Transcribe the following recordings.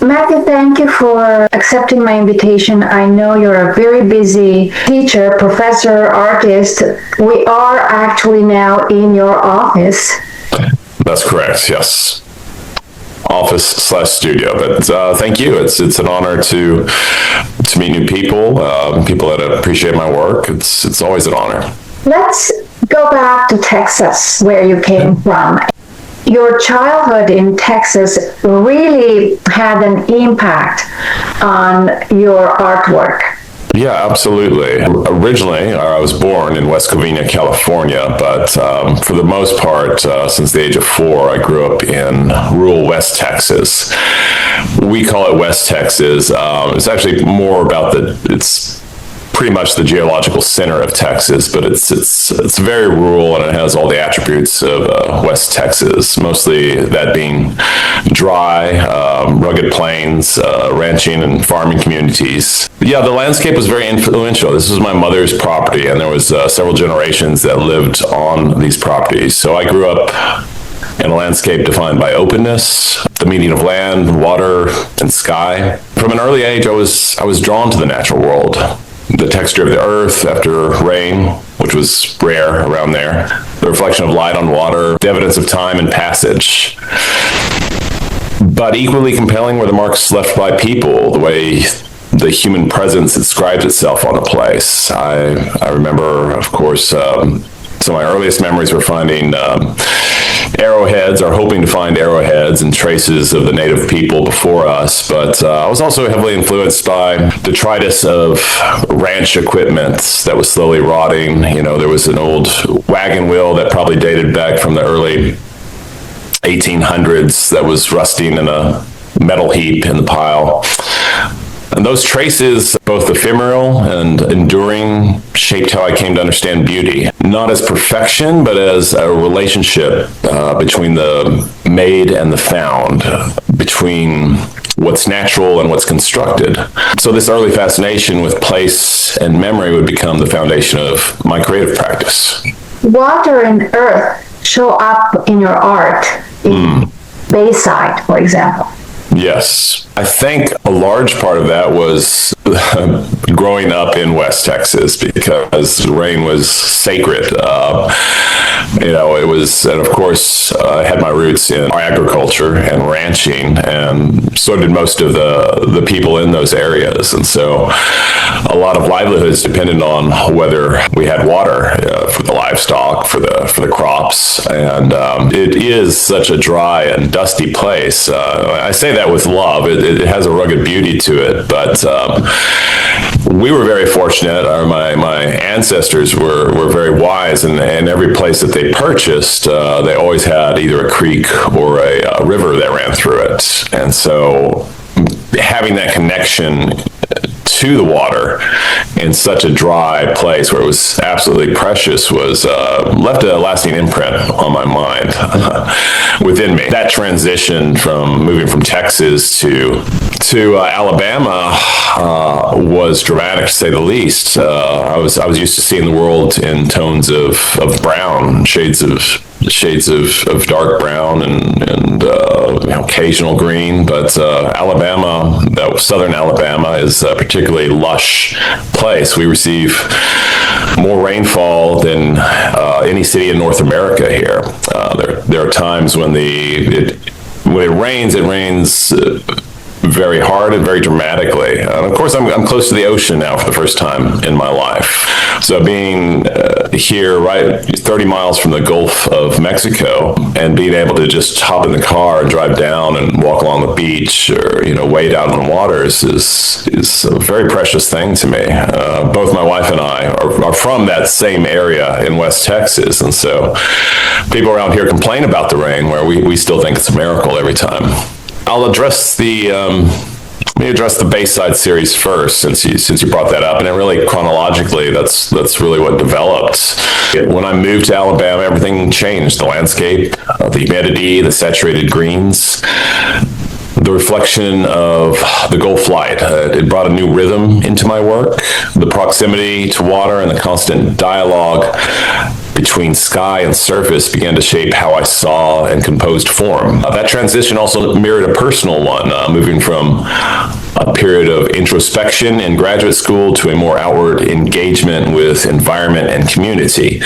Matthew, thank you for accepting my invitation. I know you're a very busy teacher, professor, artist. We are actually now in your office. That's correct, yes. Office/studio, but thank you. It's an honor to meet new people, people that appreciate my work. It's always an honor. Let's go back to Texas, where you came from. Your childhood in Texas really had an impact on your artwork. Yeah, absolutely. Originally, I was born in West Covina, California, but for the most part, since the age of 4, I grew up in rural West Texas. We call it West Texas. It's actually more about it's pretty much the geological center of Texas, but it's very rural and it has all the attributes of West Texas, mostly that being dry, rugged plains, ranching and farming communities. Yeah, the landscape was very influential. This was my mother's property, and there was several generations that lived on these properties. So I grew up in a landscape defined by openness, the meaning of land, water, and sky. From an early age, I was drawn to the natural world. The texture of the earth after rain, which was rare around there, the reflection of light on water, the evidence of time and passage. But equally compelling were the marks left by people, the way the human presence inscribes itself on a place. I remember, of course, some of my earliest memories were finding arrowheads, or hoping to find arrowheads and traces of the native people before us. But I was also heavily influenced by detritus of ranch equipment that was slowly rotting. You know, there was an old wagon wheel that probably dated back from the early 1800s that was rusting in a metal heap in the pile. And those traces, both ephemeral and enduring, shaped how I came to understand beauty. Not as perfection, but as a relationship between the made and the found, between what's natural and what's constructed. So this early fascination with place and memory would become the foundation of my creative practice. Water and earth show up in your art, in Bayside, for example. Yes. I think a large part of that was growing up in West Texas, because rain was sacred. It was, and of course, I had my roots in agriculture and ranching, and so did most of the people in those areas. And so a lot of livelihoods depended on whether we had water for the livestock, for the crops. And it is such a dry and dusty place. I say that with love. It has a rugged beauty to it, but we were very fortunate. My ancestors were very wise, and every place that they purchased, they always had either a creek or a river that ran through it. And so having that connection to the water in such a dry place where it was absolutely precious was left a lasting imprint on my mind within me. That transition from moving from Texas to Alabama was dramatic, to say the least. I was used to seeing the world in tones of brown, shades of dark brown and occasional green, but Alabama, southern Alabama, is a particularly lush place. We receive more rainfall than any city in North America here. There are times when it rains very hard and very dramatically. Of course, I'm close to the ocean now for the first time in my life. So being here, right 30 miles from the Gulf of Mexico, and being able to just hop in the car and drive down and walk along the beach, or wade out in the waters is a very precious thing to me. Both my wife and I are from that same area in West Texas, and so people around here complain about the rain, where we still think it's a miracle every time. I'll address the Bayside series first, since you brought that up, and it really chronologically that's really what developed. When I moved to Alabama, everything changed. The landscape, the humidity, the saturated greens, the reflection of the Gulf light. It brought a new rhythm into my work. The proximity to water and the constant dialogue between sky and surface began to shape how I saw and composed form. That transition also mirrored a personal one, moving from a period of introspection in graduate school to a more outward engagement with environment and community.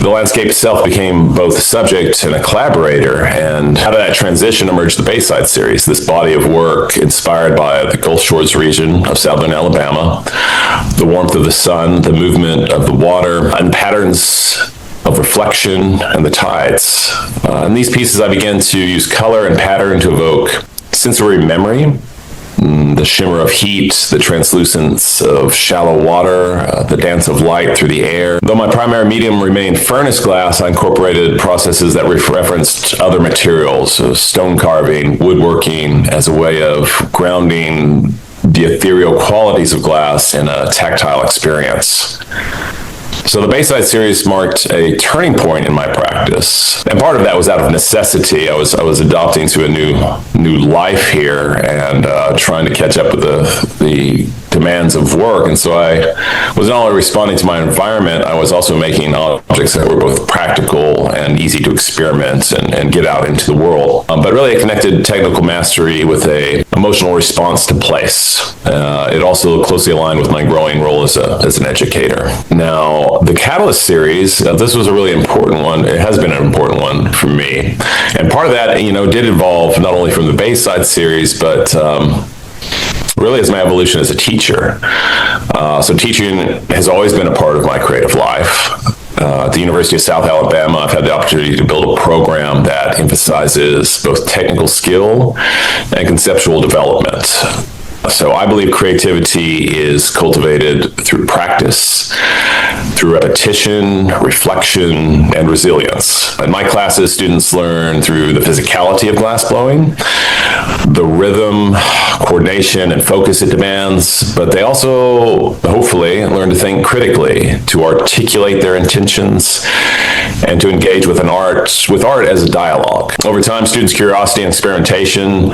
The landscape itself became both a subject and a collaborator, and out of that transition emerged the Bayside series, this body of work inspired by the Gulf Shores region of southern Alabama, the warmth of the sun, the movement of the water, and patterns of reflection and the tides. In these pieces, I began to use color and pattern to evoke sensory memory, the shimmer of heat, the translucence of shallow water, the dance of light through the air. Though my primary medium remained furnace glass, I incorporated processes that referenced other materials, so stone carving, woodworking, as a way of grounding the ethereal qualities of glass in a tactile experience. So the Bayside series marked a turning point in my practice, and part of that was out of necessity. I was adopting to a new life here and trying to catch up with the demands of work. And so I was not only responding to my environment, I was also making objects that were both practical and easy to experiment and get out into the world. But really, I connected technical mastery with a emotional response to place. It also closely aligned with my growing role as an educator. Now, the Catalyst series, this was a really important one. It has been an important one for me. And part of that, did evolve not only from the Bayside series, but really as my evolution as a teacher. So teaching has always been a part of my creative life. At the University of South Alabama, I've had the opportunity to build a program that emphasizes both technical skill and conceptual development. So I believe creativity is cultivated through practice, through repetition, reflection, and resilience. In my classes, students learn through the physicality of glass blowing, the rhythm, coordination, and focus it demands, but they also, hopefully, learn to think critically, to articulate their intentions, and to engage with art as a dialogue. Over time, students' curiosity and experimentation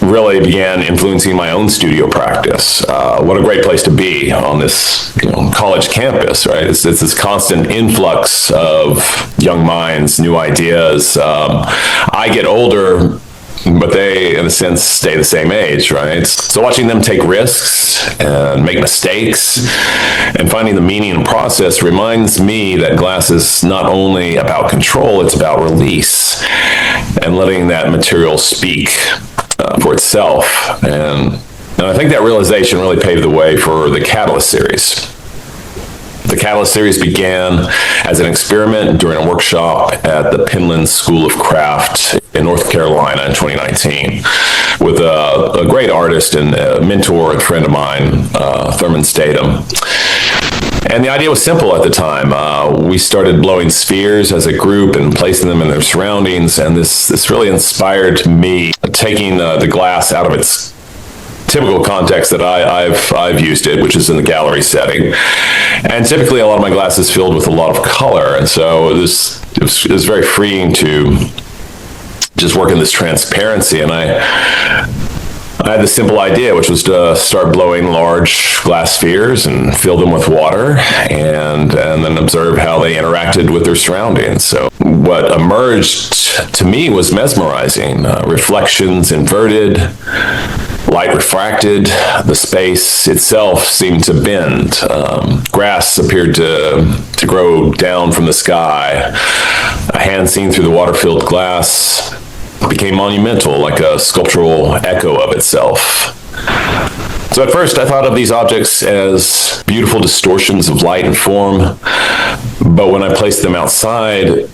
really began influencing my own studio practice. What a great place to be on this college campus, right? It's this constant influx of young minds, new ideas. I get older, but they, in a sense, stay the same age, right? So watching them take risks and make mistakes and finding the meaning and process reminds me that glass is not only about control, it's about release and letting that material speak for itself. And I think that realization really paved the way for the Catalyst series. The Catalyst series began as an experiment during a workshop at the Penland School of Craft in North Carolina in 2019 with a great artist and mentor and friend of mine, Thurman Statham. And the idea was simple at the time. We started blowing spheres as a group and placing them in their surroundings, and this really inspired me, taking the glass out of its typical context that I've used it, which is in the gallery setting. And typically a lot of my glass is filled with a lot of color, and so it was very freeing to just work in this transparency. And I had this simple idea, which was to start blowing large glass spheres and fill them with water and then observe how they interacted with their surroundings. So what emerged to me was mesmerizing. Reflections inverted, light refracted, the space itself seemed to bend. Grass appeared to grow down from the sky. A hand seen through the water-filled glass became monumental, like a sculptural echo of itself. So at first I thought of these objects as beautiful distortions of light and form, but when I placed them outside,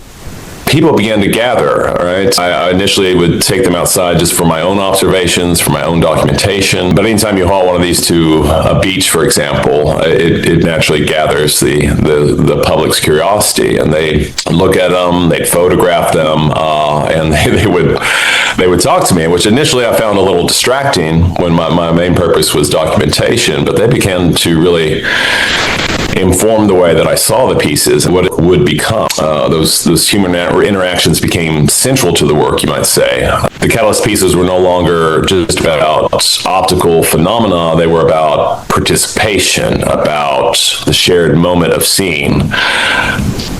people began to gather, right? I initially would take them outside just for my own observations, for my own documentation. But anytime you haul one of these to a beach, for example, it naturally gathers the public's curiosity, and they look at them, they photograph them, and they would talk to me, which initially I found a little distracting when my main purpose was documentation. But they began to really informed the way that I saw the pieces and what it would become. Those human interactions became central to the work, you might say. The catalyst pieces were no longer just about optical phenomena. They were about participation, about the shared moment of seeing.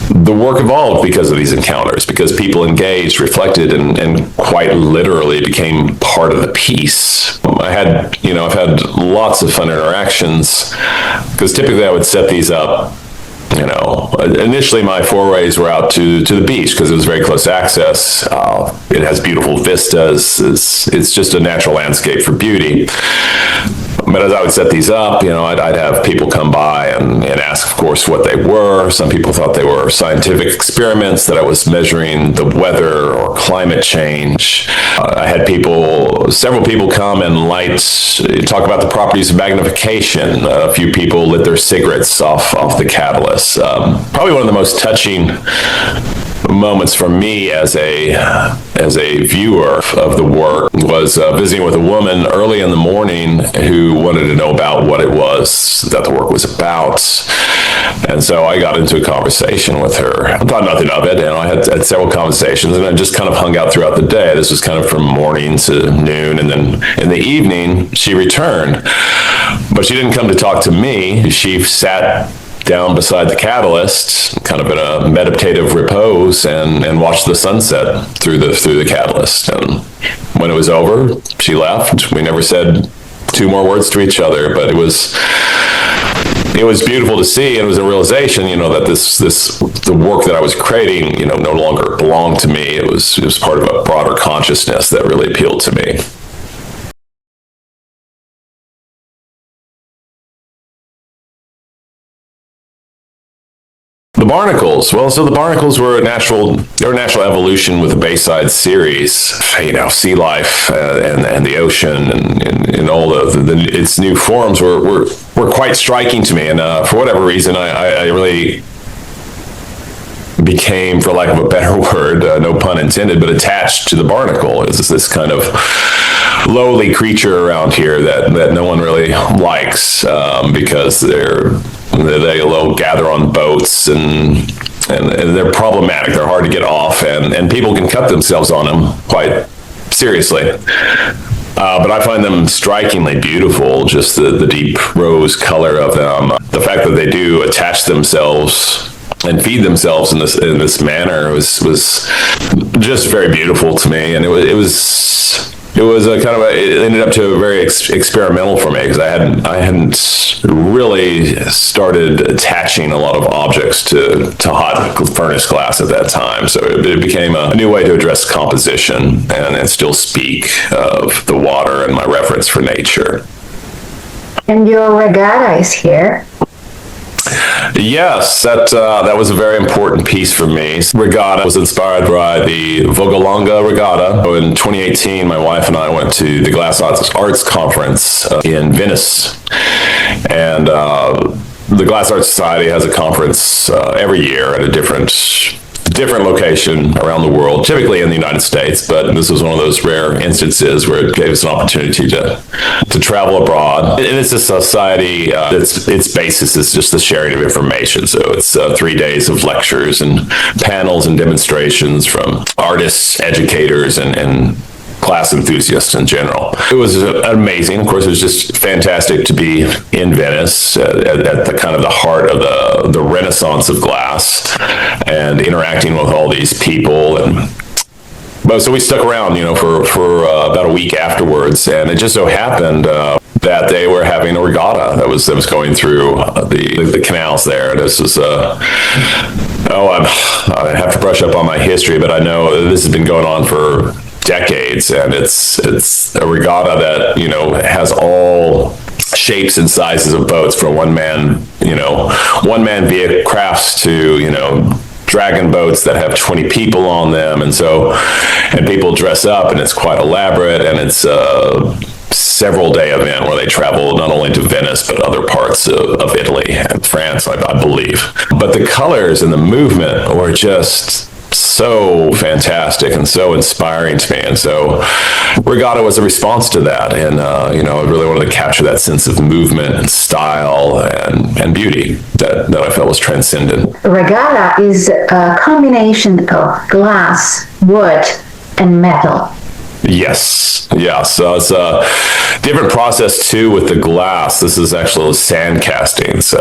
The work evolved because of these encounters, because people engaged, reflected, and quite literally became part of the piece. I've had lots of fun interactions, because typically I would set these up. Initially my forays were out to the beach because it was very close access. It has beautiful vistas. It's just a natural landscape for beauty. But as I would set these up, I'd have people come by and ask, of course, what they were. Some people thought they were scientific experiments, that I was measuring the weather or climate change. I had several people come and talk about the properties of magnification. A few people lit their cigarettes off the catalyst. Probably one of the most touching moments for me as a viewer of the work was visiting with a woman early in the morning who wanted to know about what it was that the work was about. And so I got into a conversation with her. I thought nothing of it, and I had several conversations, and I just kind of hung out throughout the day. This was kind of from morning to noon, and then in the evening she returned. But she didn't come to talk to me. She sat down beside the catalyst, kind of in a meditative repose, and watched the sunset through the catalyst. And when it was over, she left. We never said two more words to each other, but it was beautiful to see, and it was a realization, that the work that I was creating, no longer belonged to me. It was part of a broader consciousness that really appealed to me. The barnacles. Well, so the barnacles were a natural evolution with the Bayside series. Sea life and the ocean and all its new forms were quite striking to me. And for whatever reason, I really became, for lack of a better word, no pun intended, but attached to the barnacle. It's this kind of lowly creature around here that no one really likes because they'll gather on boats and they're problematic. They're hard to get off, and people can cut themselves on them quite seriously. But I find them strikingly beautiful, just the deep rose color of them. The fact that they do attach themselves and feed themselves in this manner was just very beautiful to me, and it ended up to very experimental for me, because I hadn't really started attaching a lot of objects to hot furnace glass at that time. So it became a new way to address composition and still speak of the water and my reverence for nature. And your regatta is here. Yes, that was a very important piece for me. Regatta was inspired by the Vogelonga Regatta. In 2018, my wife and I went to the Glass Arts Conference in Venice. And the Glass Arts Society has a conference every year at a different location around the world, typically in the United States, but this was one of those rare instances where it gave us an opportunity to travel abroad. And it's a society, its basis is just the sharing of information. So it's 3 days of lectures and panels and demonstrations from artists, educators, and class enthusiasts in general. It was amazing. Of course, it was just fantastic to be in Venice at the kind of the heart of the Renaissance of glass, and interacting with all these people. So we stuck around, for about a week afterwards, and it just so happened that they were having a regatta that was going through the canals there. This was I have to brush up on my history, but I know this has been going on for decades, and it's a regatta that has all shapes and sizes of boats, from one man via crafts to dragon boats that have 20 people on them, and people dress up, and it's quite elaborate, and it's a several-day event where they travel not only to Venice but other parts of Italy and France, I believe. But the colors and the movement were just so fantastic and so inspiring to me. And so regatta was a response to that. And, I really wanted to capture that sense of movement and style and beauty that I felt was transcendent. Regatta is a combination of glass, wood, and metal. Yes. Yeah. So it's a different process too with the glass. This is actually sand casting. So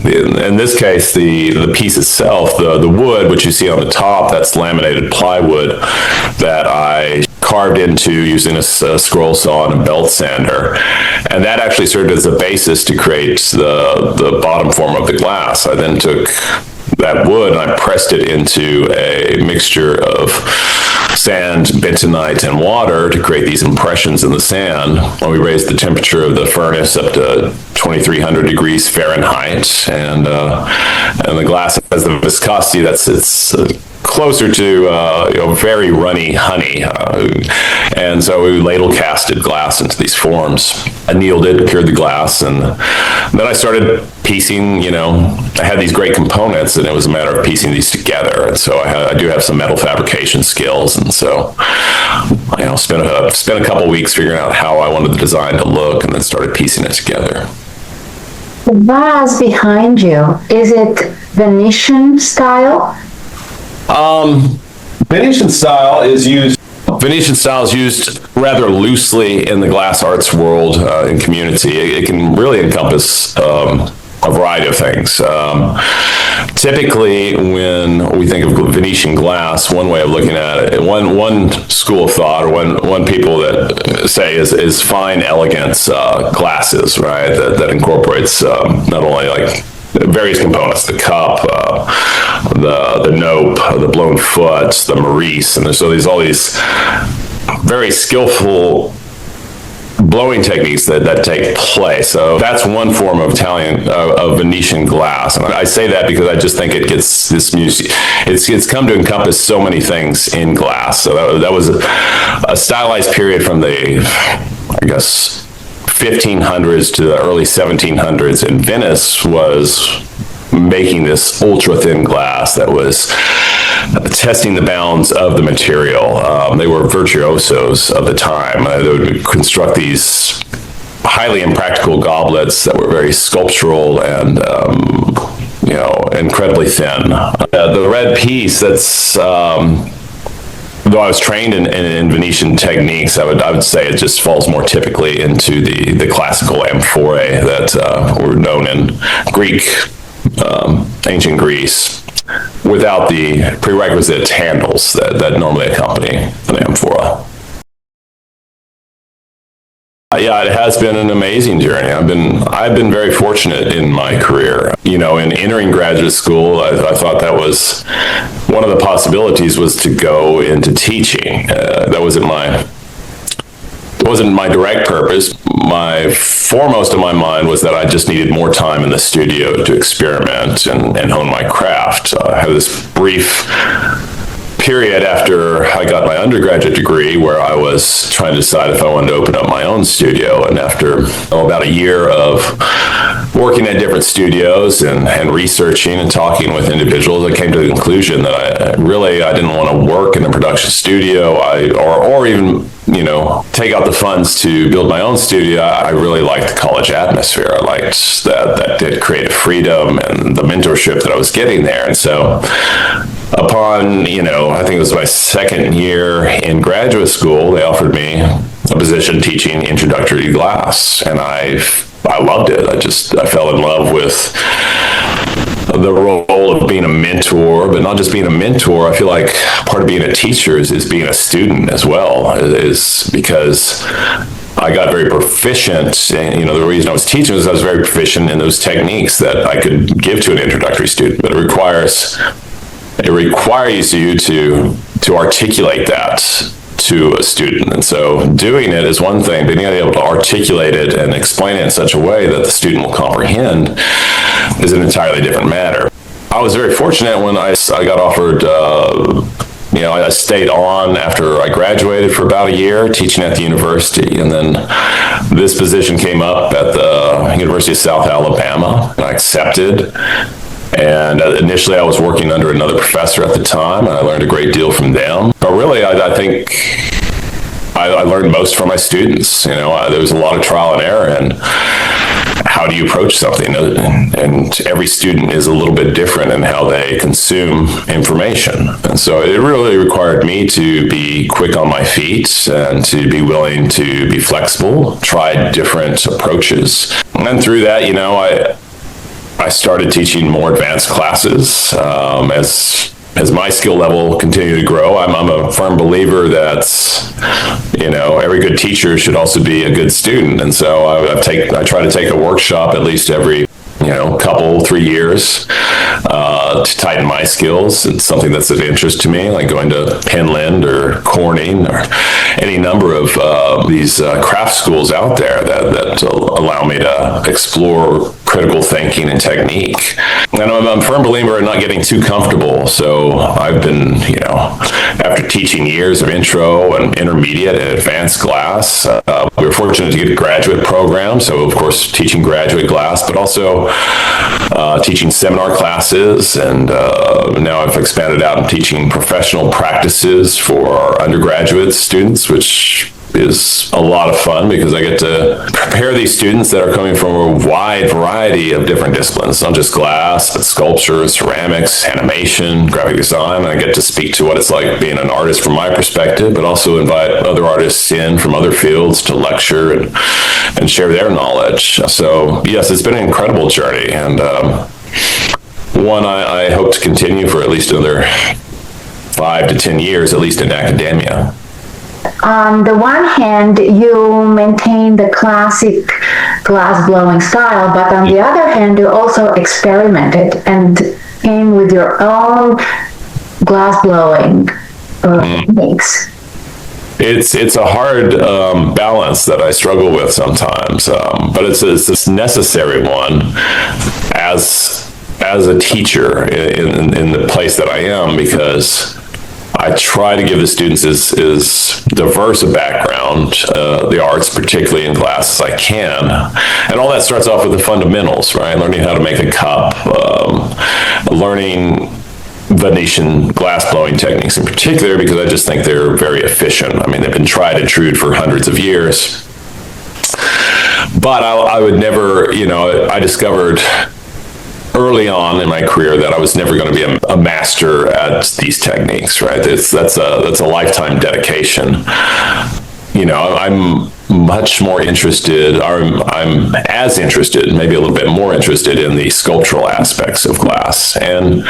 in this case, the piece itself, the wood, which you see on the top, that's laminated plywood that I carved into using a scroll saw and a belt sander. And that actually served as a basis to create the bottom form of the glass. I then took that wood and I pressed it into a mixture of sand, bentonite, and water to create these impressions in the sand. When we raised the temperature of the furnace up to 2,300 degrees Fahrenheit, and the glass has the viscosity it's closer to very runny honey, and so we ladle casted glass into these forms, annealed it, cured the glass, and then I started piecing. I had these great components, and it was a matter of piecing these together. And so I do have some metal fabrication skills, and so spent a couple weeks figuring out how I wanted the design to look, and then started piecing it together. The vase behind you, is it Venetian style? Venetian style is used rather loosely in the glass arts world and community. It can really encompass a variety of things. Typically, when we think of Venetian glass, one way of looking at it, one school of thought, or one people that say is fine elegance glasses, right? That incorporates not only like various components, the cup, the nope, the blown foot, the maurice, and so all these very skillful blowing techniques that take place. So that's one form of of Venetian glass. And I say that because I just think it gets this music. It's come to encompass so many things in glass. So that was a stylized period from the, I guess, 1500s to the early 1700s, and Venice was making this ultra thin glass that was testing the bounds of the material. They were virtuosos of the time. They would construct these highly impractical goblets that were very sculptural and incredibly thin. The red piece, that's though I was trained in Venetian techniques, I would say it just falls more typically into the classical amphorae that were known in Greek, ancient Greece, without the prerequisite handles that normally accompany an amphora. Yeah, it has been an amazing journey. I've been very fortunate in my career. In entering graduate school, I thought that was one of the possibilities was to go into teaching. That wasn't my direct purpose. My foremost in my mind was that I just needed more time in the studio to experiment and hone my craft. I had this brief period after I got my undergraduate degree where I was trying to decide if I wanted to open up my own studio. And after about a year of working at different studios and researching and talking with individuals, I came to the conclusion that I didn't want to work in a production studio or even take out the funds to build my own studio. I really liked the college atmosphere. I liked that creative freedom and the mentorship that I was getting there. And so upon, I think it was my second year in graduate school, they offered me a position teaching introductory glass. And I loved it. I fell in love with the role of being a mentor, but not just being a mentor. I feel like part of being a teacher is being a student as well, is because I got very proficient. And, the reason I was teaching was I was very proficient in those techniques that I could give to an introductory student, but it requires you to articulate that to a student. And so doing it is one thing, being able to articulate it and explain it in such a way that the student will comprehend is an entirely different matter. I was very fortunate when I got offered, I stayed on after I graduated for about a year teaching at the university. And then this position came up at the University of South Alabama, and I accepted. And initially I was working under another professor at the time, and I learned a great deal from them. But really, I think I learned most from my students. There was a lot of trial and error, and how do you approach something? And every student is a little bit different in how they consume information. And so it really required me to be quick on my feet and to be willing to be flexible, try different approaches. And through that, I started teaching more advanced classes as my skill level continued to grow. I'm a firm believer that every good teacher should also be a good student, and so I try to take a workshop at least every 3 years to tighten my skills. It's something that's of interest to me, like going to Penland or Corning or any number of these craft schools out there that allow me to explore critical thinking and technique. And I'm a firm believer in not getting too comfortable. So I've been, after teaching years of intro and intermediate and advanced class, we were fortunate to get a graduate program. So of course, teaching graduate class, but also teaching seminar classes. And now I've expanded out and teaching professional practices for our undergraduate students, which is a lot of fun because I get to prepare these students that are coming from a wide variety of different disciplines, not just glass, but sculpture, ceramics, animation, graphic design. I get to speak to what it's like being an artist from my perspective, but also invite other artists in from other fields to lecture and share their knowledge. So yes, it's been an incredible journey, and one I hope to continue for at least another 5 to 10 years, at least in academia. On the one hand, you maintain the classic glass blowing style, but on the other hand, you also experimented and came with your own glass blowing techniques. It's a hard balance that I struggle with sometimes, but it's this necessary one as a teacher in the place that I am, because I try to give the students as diverse a background, the arts, particularly in glass, as I can. And all that starts off with the fundamentals, right? Learning how to make a cup, learning Venetian glass blowing techniques in particular, because I just think they're very efficient. I mean, they've been tried and true for hundreds of years. But I would never, I discovered early on in my career that I was never going to be a master at these techniques, right? That's a lifetime dedication. I'm much more interested, or I'm as interested, maybe a little bit more interested in the sculptural aspects of glass and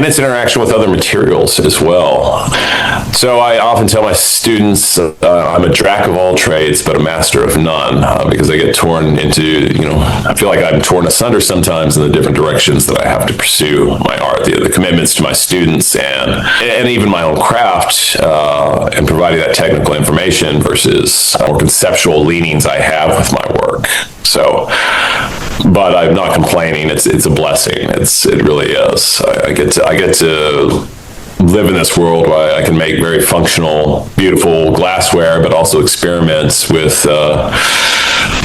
its interaction with other materials as well. So I often tell my students I'm a jack of all trades, but a master of none, because I get torn into, I feel like I'm torn asunder sometimes in the different directions that I have to pursue my art, the commitments to my students and even my own craft, and providing that technical information versus more conceptual leanings I have with my work. So, but I'm not complaining. It's a blessing. It really is. I get to live in this world where I can make very functional, beautiful glassware, but also experiments with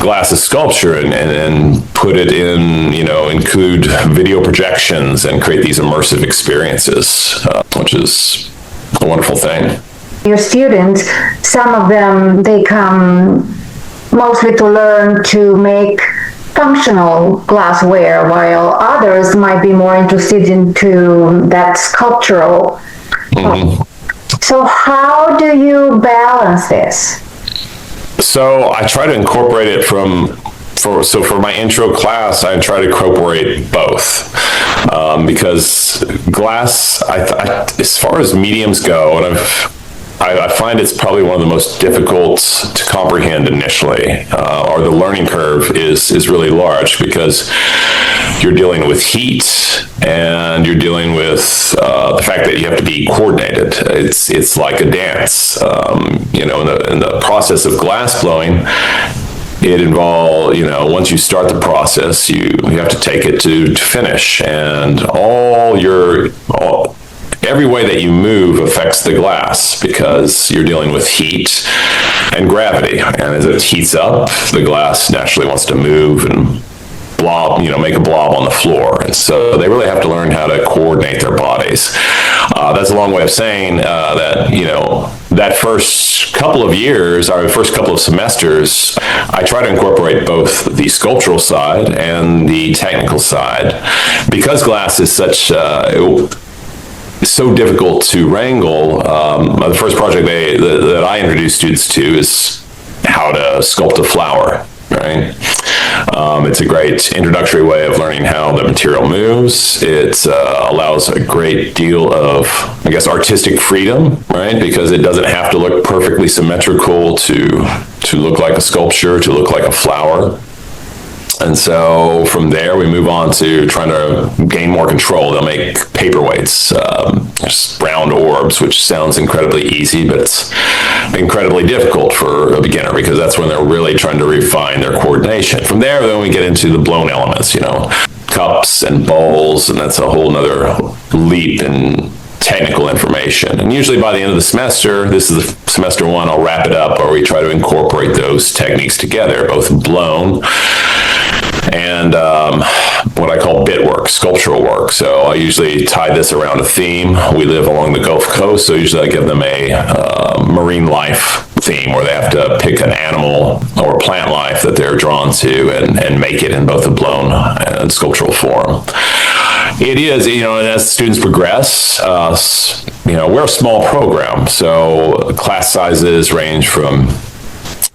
glass as sculpture and put it in, include video projections and create these immersive experiences, which is a wonderful thing. Your students, some of them, they come mostly to learn to make functional glassware, while others might be more interested into that sculptural. Mm-hmm. So how do you balance this? So I try to incorporate it for my intro class, I try to incorporate both, because glass, as far as mediums go, and I find it's probably one of the most difficult to comprehend initially, or the learning curve is really large, because you're dealing with heat and you're dealing with the fact that you have to be coordinated. It's like a dance. In the process of glass blowing, it involves, once you start the process, you have to take it to finish, and every way that you move affects the glass, because you're dealing with heat and gravity. And as it heats up, the glass naturally wants to move and blob, make a blob on the floor. And so they really have to learn how to coordinate their bodies. That's a long way of saying that, that first couple of years, or first couple of semesters, I try to incorporate both the sculptural side and the technical side. Because glass is so difficult to wrangle, the first project that I introduce students to is how to sculpt a flower, right? It's a great introductory way of learning how the material moves. It allows a great deal of, artistic freedom, right? Because it doesn't have to look perfectly symmetrical to look like a sculpture, to look like a flower. And so from there, we move on to trying to gain more control. They'll make paperweights, just round orbs, which sounds incredibly easy, but it's incredibly difficult for a beginner because that's when they're really trying to refine their coordination. From there, then we get into the blown elements, cups and bowls, and that's a whole nother leap in technical information. And usually by the end of the semester, this is the semester one, I'll wrap it up, where we try to incorporate those techniques together, both blown and what I call bit work, sculptural work. So I usually tie this around a theme. We live along the Gulf Coast, so usually I give them a marine life theme where they have to pick an animal or plant life that they're drawn to and make it in both a blown and sculptural form. It is, and as students progress, we're a small program, so class sizes range from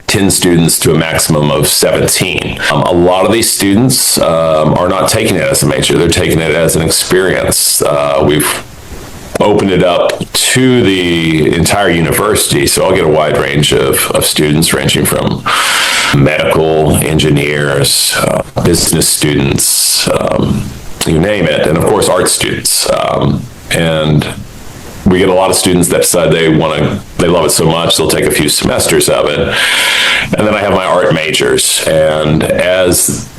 10 students to a maximum of 17. A lot of these students are not taking it as a major, they're taking it as an experience. We've opened it up to the entire university, so I'll get a wide range of students ranging from medical, engineers, business students, you name it, and of course art students. And we get a lot of students that decide they love it so much they'll take a few semesters of it. And then I have my art majors, and as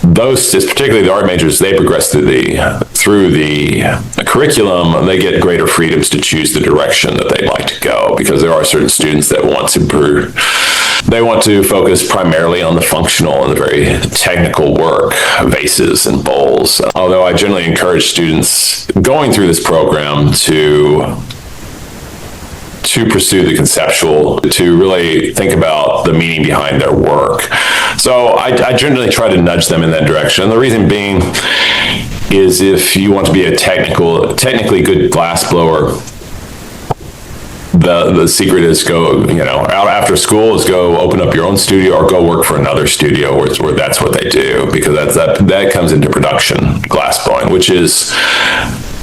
those, particularly the art majors, they progress through the curriculum, they get greater freedoms to choose the direction that they'd like to go, because there are certain students that want to focus primarily on the functional and the very technical work, vases and bowls. Although I generally encourage students going through this program to pursue the conceptual, to really think about the meaning behind their work. So I generally try to nudge them in that direction. And the reason being is if you want to be a technically good glass blower, the secret is go, out after school is go open up your own studio or go work for another studio where that's what they do, because that comes into production glass blowing, which is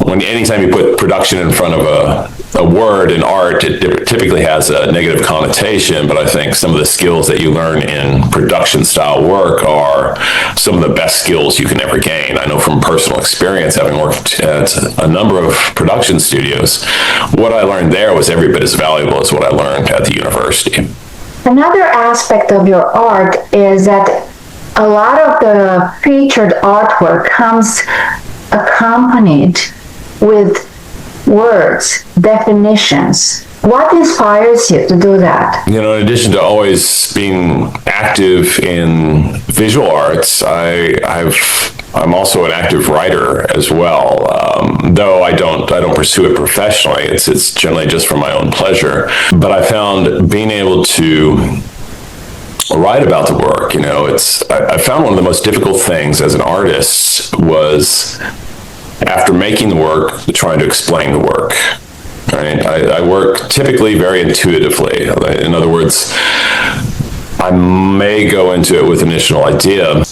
anytime you put production in front of a word in art, it typically has a negative connotation, but I think some of the skills that you learn in production style work are some of the best skills you can ever gain. I know from personal experience, having worked at a number of production studios, what I learned there was every bit as valuable as what I learned at the university. Another aspect of your art is that a lot of the featured artwork comes accompanied with words, definitions. What inspires you to do that? In addition to always being active in visual arts, I'm also an active writer as well. Though I don't pursue it professionally. It's generally just for my own pleasure. But I found being able to write about the work, I found one of the most difficult things as an artist was, after making the work, trying to explain the work. Right? I work typically very intuitively. In other words, I may go into it with an initial idea,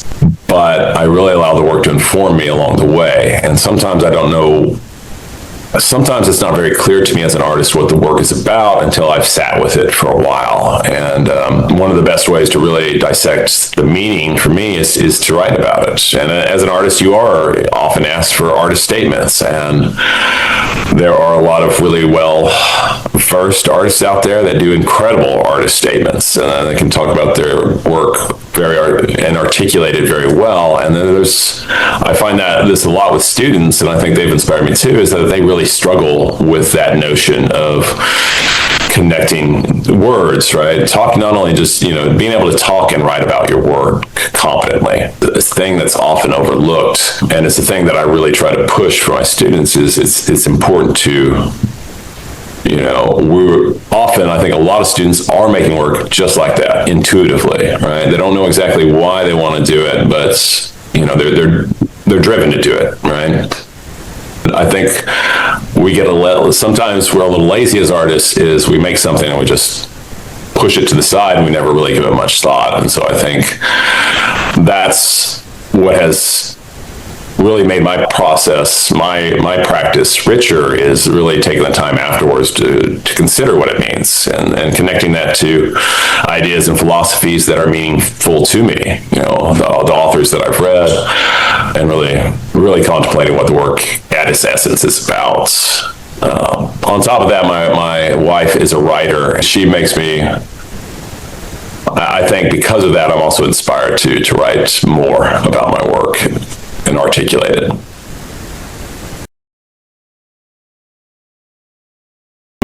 but I really allow the work to inform me along the way. And sometimes I don't know. Sometimes it's not very clear to me as an artist what the work is about until I've sat with it for a while. And one of the best ways to really dissect the meaning for me is to write about it. And as an artist, you are often asked for artist statements. And there are a lot of really well-versed artists out there that do incredible artist statements. And they can talk about their work and articulate it very well. And then I find that this a lot with students, and I think they've inspired me too, is that they really struggle with that notion of connecting words, right? Talking, not only just, being able to talk and write about your work competently. This thing that's often overlooked, and it's the thing that I really try to push for my students, is it's important to, we're often, I think a lot of students are making work just like that, intuitively, right? They don't know exactly why they want to do it, but, they're driven to do it, right? I think sometimes we're a little lazy as artists, is we make something and we just push it to the side and we never really give it much thought. And so I think that's what has really made my process, my practice richer, is really taking the time afterwards to consider what it means, and connecting that to ideas and philosophies that are meaningful to me, the authors that I've read, and really contemplating what the work at its essence is about. On top of that, my wife is a writer. She makes me, I think because of that, I'm also inspired to write more about my work and articulate it.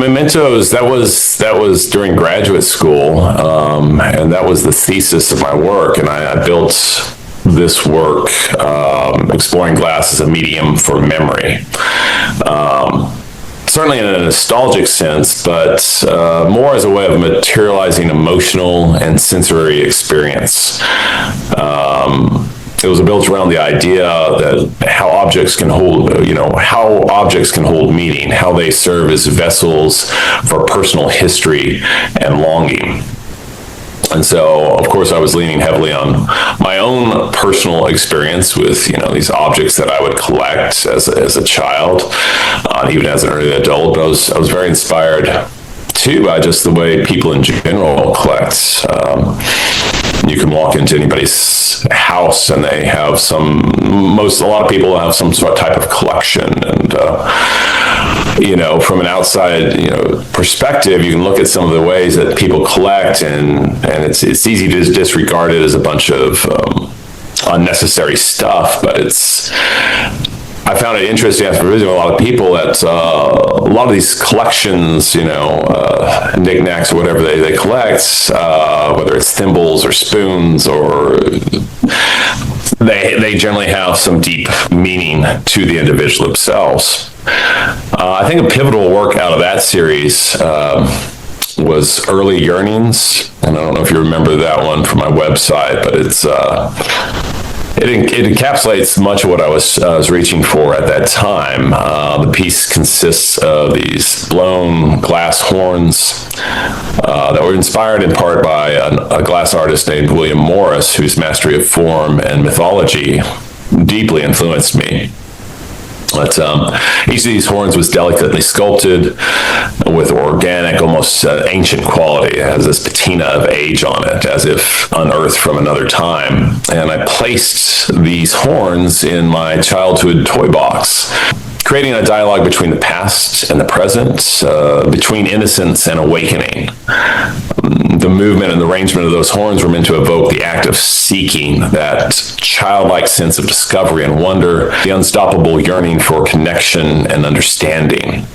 Mementos, that was during graduate school, and that was the thesis of my work, and I built this work exploring glass as a medium for memory. Certainly in a nostalgic sense, but more as a way of materializing emotional and sensory experience. It was built around the idea that how objects can hold meaning, how they serve as vessels for personal history and longing. And so, of course, I was leaning heavily on my own personal experience with, these objects that I would collect as a child, even as an early adult. But I was very inspired too by just the way people in general collect. You can walk into anybody's house and they have a lot of people have some sort of type of collection. And, from an outside, perspective, you can look at some of the ways that people collect, and it's easy to disregard it as a bunch of unnecessary stuff, but I found it interesting after visiting a lot of people that a lot of these collections, knickknacks or whatever they collect, whether it's thimbles or spoons, or they generally have some deep meaning to the individual themselves. I think a pivotal work out of that series was Early Yearnings, and I don't know if you remember that one from my website, but it encapsulates much of what I was reaching for at that time. The piece consists of these blown glass horns that were inspired in part by a glass artist named William Morris, whose mastery of form and mythology deeply influenced me. But each of these horns was delicately sculpted with organic, almost ancient quality. It has this patina of age on it, as if unearthed from another time. And I placed these horns in my childhood toy box, creating a dialogue between the past and the present, between innocence and awakening. The movement and the arrangement of those horns were meant to evoke the act of seeking, that childlike sense of discovery and wonder, the unstoppable yearning for connection and understanding.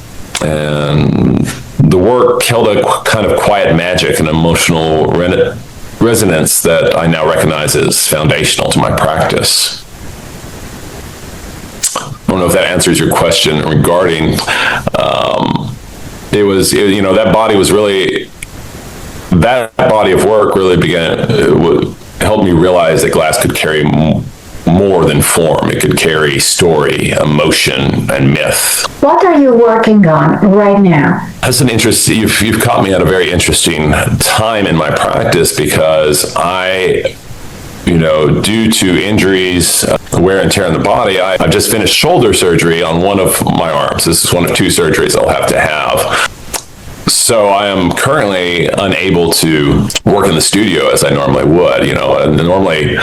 And the work held a kind of quiet magic and emotional resonance that I now recognize as foundational to my practice. I don't know if that answers your question regarding, that body of work really helped me realize that glass could carry more than form. It could carry story, emotion, and myth. What are you working on right now? That's an interest. You've caught me at a very interesting time in my practice, because due to injuries, wear and tear in the body, I've just finished shoulder surgery on one of my arms. This is one of two surgeries I'll have to have. So I am currently unable to work in the studio as I normally would, and normally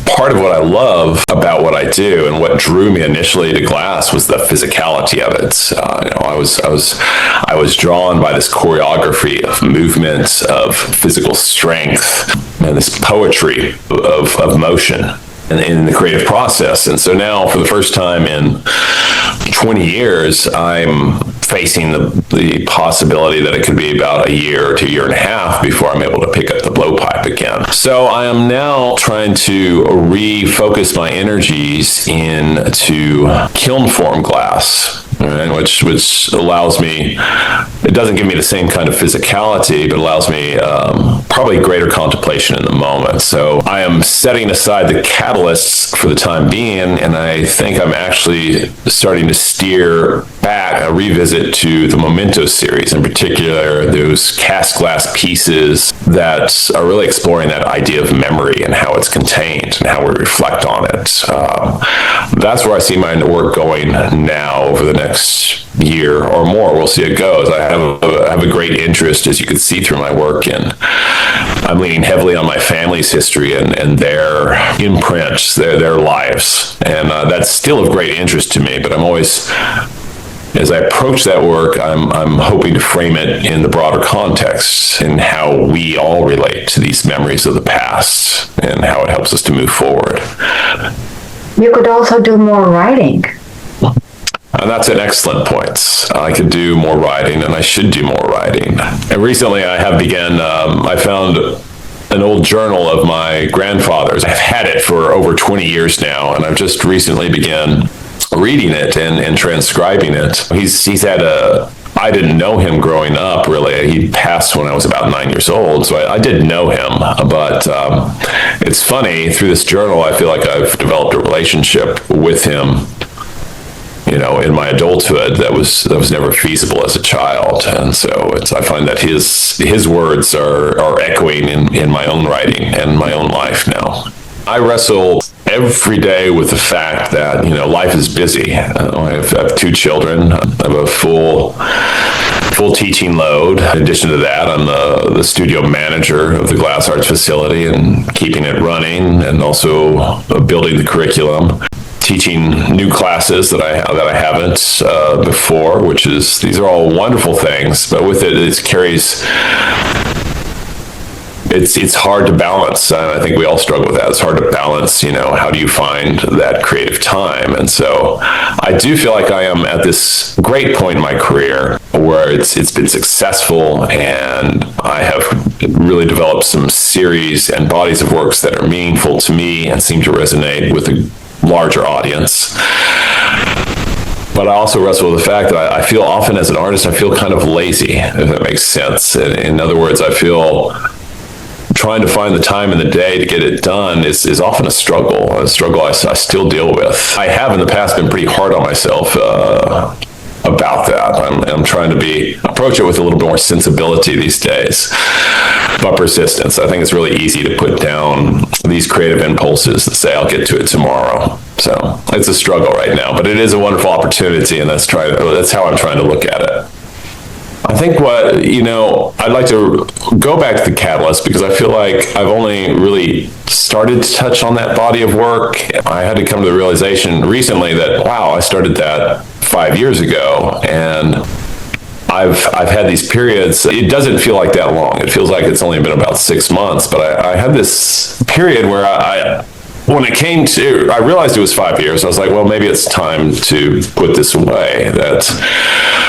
part of what I love about what I do and what drew me initially to glass was the physicality of it. I was drawn by this choreography of movement, of physical strength, and this poetry of motion. in the creative process. And so now, for the first time in 20 years, I'm facing the possibility that it could be about a year to a year and a half before I'm able to pick up the blowpipe again. So I am now trying to refocus my energies into kiln form glass. Right, which allows me, it doesn't give me the same kind of physicality, but allows me probably greater contemplation in the moment. So I am setting aside the catalysts for the time being, and I think I'm actually starting to steer back, a revisit to the Memento series, in particular those cast glass pieces that are really exploring that idea of memory and how it's contained and how we reflect on it. That's where I see my work going now over the next year or more. We'll see how it goes. I have a great interest, as you can see through my work, and I'm leaning heavily on my family's history and their imprints, their lives. And that's still of great interest to me, but I'm always, as I approach that work, I'm hoping to frame it in the broader context and how we all relate to these memories of the past and how it helps us to move forward. You could also do more writing. And that's an excellent point. I could do more writing, and I should do more writing. And recently I have begun, I found an old journal of my grandfather's. I've had it for over 20 years now, and I've just recently began reading it and transcribing it. He's had I didn't know him growing up, really. He passed when I was about 9 years old, so I did know him. But it's funny, through this journal, I feel like I've developed a relationship with him, in my adulthood that was never feasible as a child. And so I find that his words are echoing in my own writing and my own life now. I wrestle every day with the fact that, life is busy. I have 2 children. I have a full teaching load. In addition to that, I'm the studio manager of the Glass Arts facility and keeping it running, and also building the curriculum, teaching new classes that I haven't before, these are all wonderful things, but with it carries, it's hard to balance. I think we all struggle with that. It's hard to balance, how do you find that creative time? And so I do feel like I am at this great point in my career where it's been successful, and I have really developed some series and bodies of works that are meaningful to me and seem to resonate with a larger audience. But I also wrestle with the fact that I feel often as an artist, I feel kind of lazy, if that makes sense. In other words, I feel trying to find the time in the day to get it done is often a struggle I still deal with. I have in the past been pretty hard on myself about that. I'm trying to approach it with a little bit more sensibility these days, but persistence. I think it's really easy to put down these creative impulses and say, I'll get to it tomorrow. So it's a struggle right now, but it is a wonderful opportunity, and that's how I'm trying to look at it. I think I'd like to go back to the catalyst, because I feel like I've only really started to touch on that body of work. I had to come to the realization recently that, wow, I started that 5 years ago, and I've had these periods. It doesn't feel like that long. It feels like it's only been about 6 months, but I had this period where when it came to, I realized it was 5 years. I was like, well, maybe it's time to put this away. That,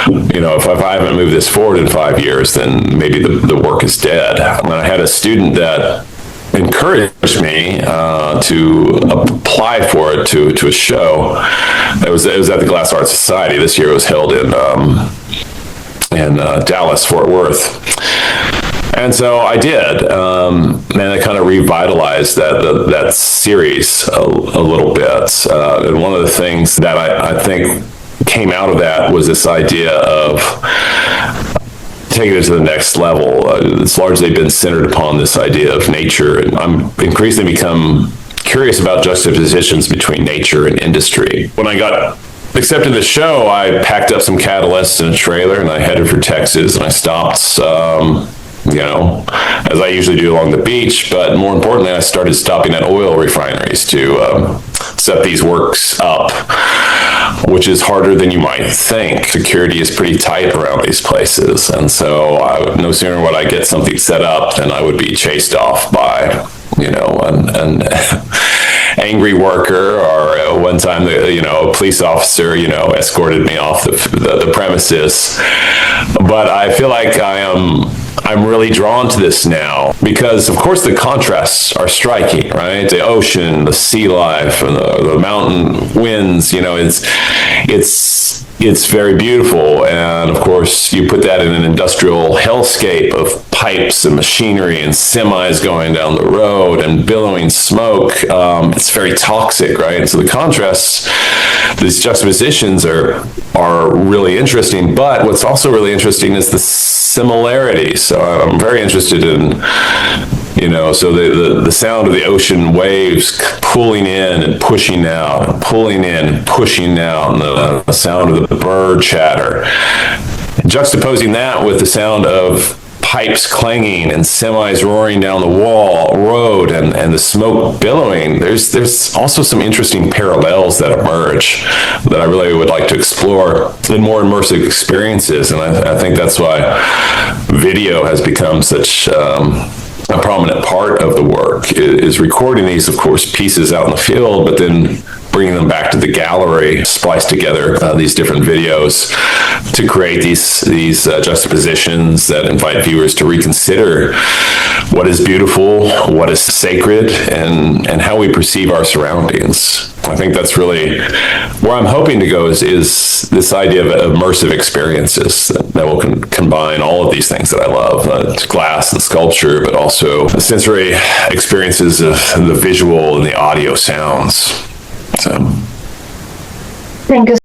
if I haven't moved this forward in 5 years, then maybe the work is dead. And I had a student that encouraged me to apply for it to a show. It was at the Glass Arts Society. This year it was held in Dallas, Fort Worth. And so I did, and I kind of revitalized that series a little bit. And one of the things that I think came out of that was this idea of taking it to the next level. It's largely been centered upon this idea of nature, and I'm increasingly become curious about juxtapositions between nature and industry. When I got accepted the show, I packed up some catalysts in a trailer, and I headed for Texas, and I stopped as I usually do along the beach, but more importantly, I started stopping at oil refineries to set these works up, which is harder than you might think. Security is pretty tight around these places, and so no sooner would I get something set up than I would be chased off by, angry worker, or one time, a police officer, escorted me off the premises. But I feel like I'm really drawn to this now because, of course, the contrasts are striking, right? The ocean, the sea life, and the mountain winds, it's very beautiful. And of course, you put that in an industrial hellscape of pipes and machinery and semis going down the road and billowing smoke. It's very toxic, right? And so the contrasts, these juxtapositions are really interesting. But what's also really interesting is the similarities. So I'm very interested in, so the sound of the ocean waves pulling in and pushing out, and pulling in and pushing out, and the sound of the bird chatter. Juxtaposing that with the sound of pipes clanging and semis roaring down the road and the smoke billowing, there's also some interesting parallels that emerge that I really would like to explore in more immersive experiences. And I think that's why video has become such a prominent part of the work, is recording these, of course, pieces out in the field, but then bringing them back to the gallery, splice together these different videos to create these juxtapositions that invite viewers to reconsider what is beautiful, what is sacred, and how we perceive our surroundings. I think that's really where I'm hoping to go, is this idea of immersive experiences that will combine all of these things that I love, glass and sculpture, but also the sensory experiences of the visual and the audio sounds. So. Thank you